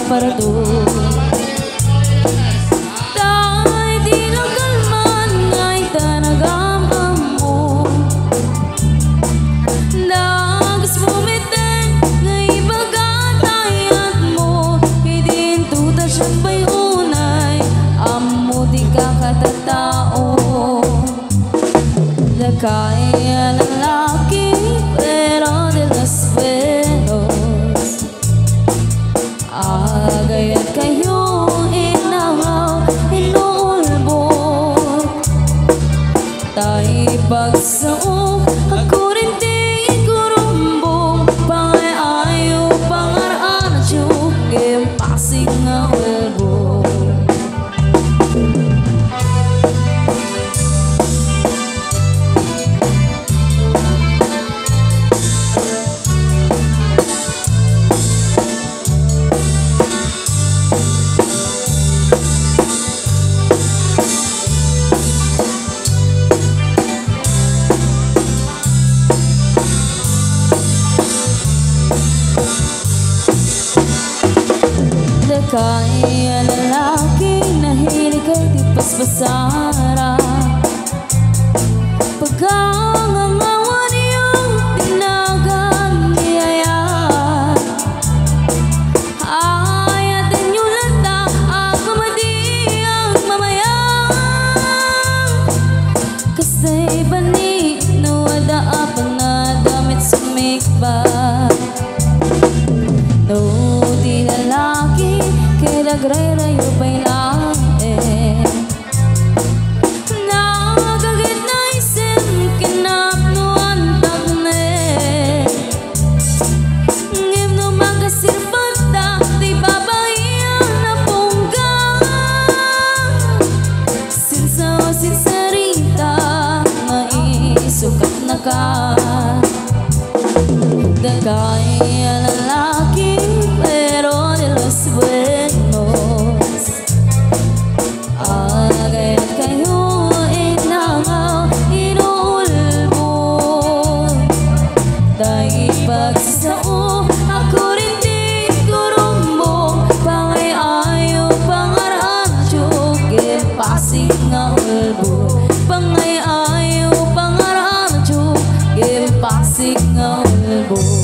Para tu dahil di lang kalman ngay tanagam mo nagis bumiten ngay bagatayat mo hidin tuta siyang bayunay amo di kakatatao lakay lalaki pero de los buenos agayat kayo inahaw, inuulbot tayo pagsaok, ako rin di kurumbong pangay-ayo, pangaraan at yung pasig nga ulbot kaya lalaki nahilig kay di pasbasara pagkangangawan iyong tinagan niyaya ayatin yung lata at mamadi ang mamaya kasi bani nawada apang na damit sumikba no di lalaki kailagrayrayo pa'y lae nakagagit na isim kinapnuan tagne ngim no magasirpata di babayan na pungga sinsa o sinsarita maisukat na ka kaya lalaki pero de los buenos agayat kayo inahaw, inuulbot dahil pagsasao ako rin di kurumbong pangay-ayo, pangaraan tiyugin pasig nga ulbot pangay-ayo, pangaraan tiyugin pasig nga ulbot